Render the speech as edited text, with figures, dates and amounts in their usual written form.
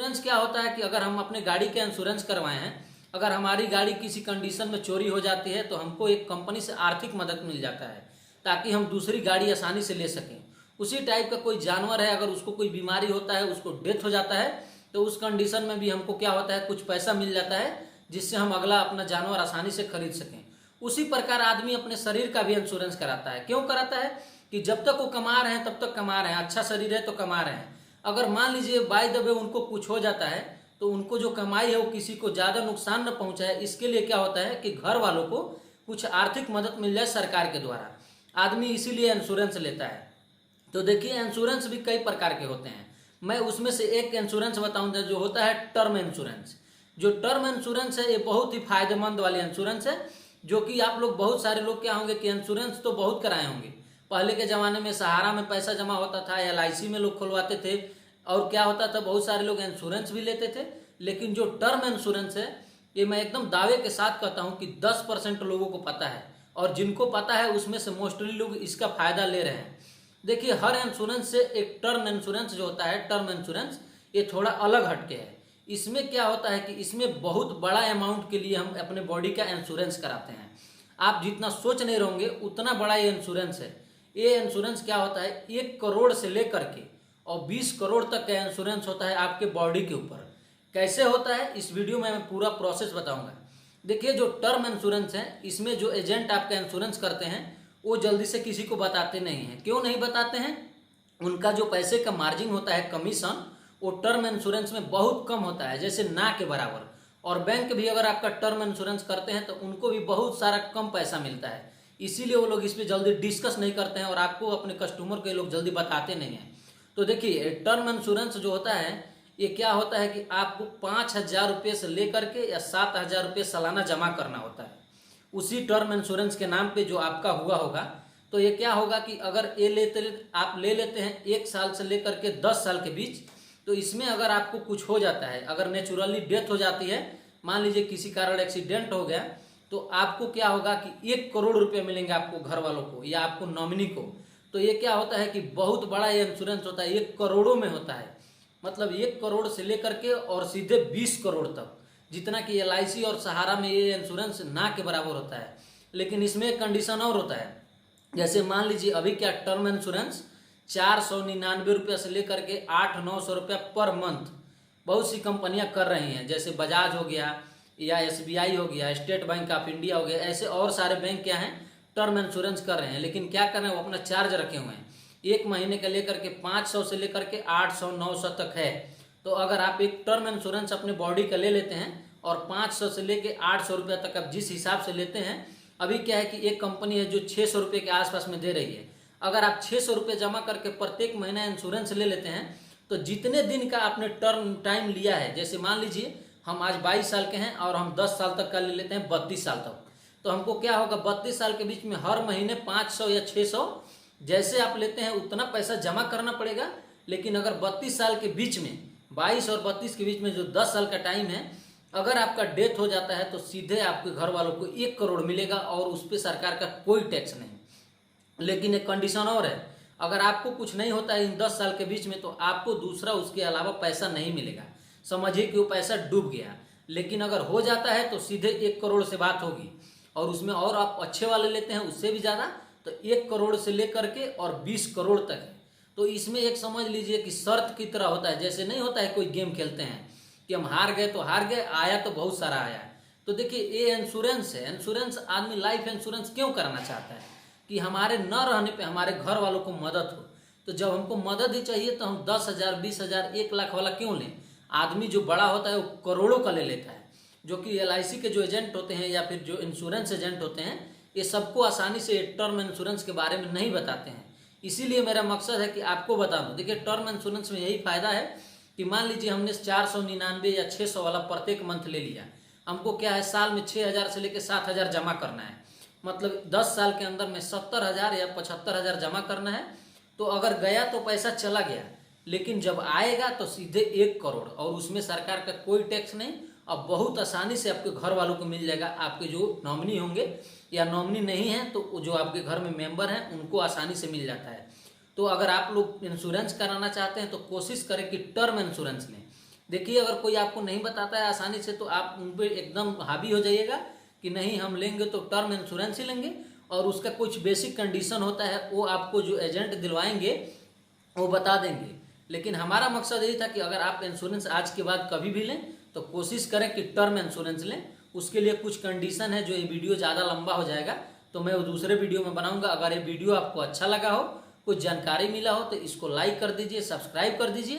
Insurance क्या होता है कि अगर हम अपने गाड़ी का इंश्योरेंस करवाए हैं, अगर हमारी गाड़ी किसी कंडीशन में चोरी हो जाती है तो हमको एक कंपनी से आर्थिक मदद मिल जाता है ताकि हम दूसरी गाड़ी आसानी से ले सकें। उसी टाइप का कोई जानवर है, अगर उसको कोई बीमारी होता है, उसको डेथ हो जाता है, तो उस कंडीशन में भी हमको क्या होता है, कुछ पैसा मिल जाता है जिससे हम अगला अपना जानवर आसानी से खरीद सकें। उसी प्रकार आदमी अपने शरीर का भी इंश्योरेंस कराता है। क्यों कराता है कि जब तक वो कमा रहे हैं तब तक कमा रहे हैं, अच्छा शरीर है तो कमा रहे हैं। अगर मान लीजिए बाय द वे उनको कुछ हो जाता है तो उनको जो कमाई है वो किसी को ज़्यादा नुकसान न पहुंचाए, इसके लिए क्या होता है कि घर वालों को कुछ आर्थिक मदद मिल जाए सरकार के द्वारा। आदमी इसीलिए इंश्योरेंस लेता है। तो देखिए इंश्योरेंस भी कई प्रकार के होते हैं। मैं उसमें से एक इंश्योरेंस बताऊंगा जो होता है टर्म इंश्योरेंस। जो टर्म इंश्योरेंस है ये बहुत ही फायदेमंद वाली इंश्योरेंस है, जो कि आप लोग बहुत सारे लोग क्या होंगे कि इंश्योरेंस तो बहुत कराए होंगे। पहले के ज़माने में सहारा में पैसा जमा होता था, LIC में लोग खुलवाते थे, और क्या होता था बहुत सारे लोग इंश्योरेंस भी लेते थे। लेकिन जो टर्म इंश्योरेंस है ये मैं एकदम दावे के साथ कहता हूँ कि 10% लोगों को पता है, और जिनको पता है उसमें से मोस्टली लोग इसका फायदा ले रहे हैं। देखिए हर इंश्योरेंस से एक टर्म इंश्योरेंस जो होता है, टर्म इंश्योरेंस, ये थोड़ा अलग हटके है। इसमें क्या होता है कि इसमें बहुत बड़ा अमाउंट के लिए हम अपने बॉडी का इंश्योरेंस कराते हैं। आप जितना सोच नहीं रहोगे उतना बड़ा ये इंश्योरेंस है। ये इंश्योरेंस क्या होता है, 1 करोड़ से लेकर के और 20 करोड़ तक का इंश्योरेंस होता है आपके बॉडी के ऊपर। कैसे होता है इस वीडियो में मैं पूरा प्रोसेस बताऊंगा। देखिए जो टर्म इंश्योरेंस है इसमें जो एजेंट आपका इंश्योरेंस करते हैं वो जल्दी से किसी को बताते नहीं हैं। क्यों नहीं बताते हैं? उनका जो पैसे का मार्जिन होता है, कमीशन, वो टर्म इंश्योरेंस में बहुत कम होता है, जैसे ना के बराबर। और बैंक भी अगर आपका टर्म इंश्योरेंस करते हैं तो उनको भी बहुत सारा कम पैसा मिलता है। इसीलिए वो लोग इस पर जल्दी डिस्कस नहीं करते हैं और आपको अपने कस्टमर के लोग जल्दी बताते नहीं हैं। तो देखिए टर्म इंश्योरेंस जो होता है ये क्या होता है कि आपको 5,000 रुपये से लेकर के या 7,000 रुपये सालाना जमा करना होता है उसी टर्म इंश्योरेंस के नाम पे जो आपका हुआ होगा। तो ये क्या होगा कि अगर ये आप ले लेते हैं 1 साल से लेकर के 10 साल के बीच, तो इसमें अगर आपको कुछ हो जाता है, अगर नेचुरली डेथ हो जाती है, मान लीजिए किसी कारण एक्सीडेंट हो गया, तो आपको क्या होगा कि 1 करोड़ रुपये मिलेंगे आपको घर वालों को या आपको नॉमिनी को। तो ये क्या होता है कि बहुत बड़ा ये इंश्योरेंस होता है, 1 करोड़ों में होता है। मतलब 1 करोड़ से लेकर के और सीधे 20 करोड़ तक, जितना कि LIC और सहारा में ये इंश्योरेंस ना के बराबर होता है। लेकिन इसमें एक कंडीशन और होता है, जैसे मान लीजिए अभी क्या टर्म इंश्योरेंस 499 रुपये से लेकर के 800-900 रुपया पर मंथ बहुत सी कंपनियां कर रही हैं। जैसे बजाज हो गया या SBI हो गया, स्टेट बैंक ऑफ इंडिया हो गया, ऐसे और सारे बैंक क्या हैं टर्म इंश्योरेंस कर रहे हैं। लेकिन क्या कर रहे हैं, वो अपना चार्ज रखे हुए हैं। 1 महीने का लेकर के 500 से लेकर के 800-900 तक है। तो अगर आप एक टर्म इंश्योरेंस अपने बॉडी का ले लेते हैं और 500 से लेके 800 रुपये तक आप जिस हिसाब से लेते हैं, अभी क्या है कि एक कंपनी है जो 600 रुपये के आसपास में दे रही है। अगर आप 600 रुपये जमा करके प्रत्येक महीना इंश्योरेंस ले लेते हैं तो जितने दिन का आपने टर्म टाइम लिया है, जैसे मान लीजिए हम आज 22 साल के हैं और हम 10 साल तक का ले लेते हैं 32 साल तक, तो हमको क्या होगा 32 साल के बीच में हर महीने 500 या 600 जैसे आप लेते हैं उतना पैसा जमा करना पड़ेगा। लेकिन अगर 32 साल के बीच में 22 और 32 के बीच में जो 10 साल का टाइम है, अगर आपका डेथ हो जाता है तो सीधे आपके घर वालों को 1 करोड़ मिलेगा और उस पर सरकार का कोई टैक्स नहीं। लेकिन एक कंडीशन और है, अगर आपको कुछ नहीं होता है इन 10 साल के बीच में तो आपको दूसरा उसके अलावा पैसा नहीं मिलेगा। समझिए कि वो पैसा डूब गया। लेकिन अगर हो जाता है तो सीधे 1 करोड़ से बात होगी, और उसमें और आप अच्छे वाले लेते हैं उससे भी ज़्यादा, तो 1 करोड़ से लेकर के और 20 करोड़ तक है। तो इसमें एक समझ लीजिए कि शर्त की तरह होता है। जैसे नहीं होता है कोई गेम खेलते हैं कि हम हार गए तो हार गए, आया तो बहुत सारा आया। तो देखिए ये इंश्योरेंस है। इंश्योरेंस आदमी लाइफ इंश्योरेंस क्यों कराना चाहता है कि हमारे न रहने पे हमारे घर वालों को मदद हो। तो जब हमको मदद ही चाहिए तो हम 10,000, 20,000, 1 लाख वाला क्यों लें? आदमी जो बड़ा होता है वो करोड़ों का ले लेता है। जो कि LIC के जो एजेंट होते हैं या फिर जो इंश्योरेंस एजेंट होते हैं, ये सबको आसानी से टर्म इंश्योरेंस के बारे में नहीं बताते हैं। इसीलिए मेरा मकसद है कि आपको बता दूं। देखिए टर्म इंश्योरेंस में यही फायदा है कि मान लीजिए हमने 499 या 600 वाला प्रत्येक मंथ ले लिया, हमको क्या है साल में 6,000 से लेकर 7,000 जमा करना है। मतलब 10 साल के अंदर में 70,000 या 75,000 जमा करना है। तो अगर गया तो पैसा चला गया, लेकिन जब आएगा तो सीधे 1 करोड़, और उसमें सरकार का कोई टैक्स नहीं। अब बहुत आसानी से आपके घर वालों को मिल जाएगा। आपके जो नॉमिनी होंगे या नॉमिनी नहीं है तो जो आपके घर में मेंबर हैं उनको आसानी से मिल जाता है। तो अगर आप लोग इंश्योरेंस कराना चाहते हैं तो कोशिश करें कि टर्म इंश्योरेंस लें। देखिए, अगर कोई आपको नहीं बताता है आसानी से तो आप उन पर एकदम हावी हो जाइएगा कि नहीं हम लेंगे तो टर्म इंश्योरेंस ही लेंगे, और उसका कुछ बेसिक कंडीशन होता है वो आपको जो एजेंट दिलवाएंगे वो बता देंगे। लेकिन हमारा मकसद यही था कि अगर आप इंश्योरेंस आज के बाद कभी भी लें तो कोशिश करें कि टर्म इंश्योरेंस लें। उसके लिए कुछ कंडीशन है, जो ये वीडियो ज़्यादा लंबा हो जाएगा तो मैं वो दूसरे वीडियो में बनाऊंगा। अगर ये वीडियो आपको अच्छा लगा हो, कुछ जानकारी मिला हो तो इसको लाइक कर दीजिए, सब्सक्राइब कर दीजिए।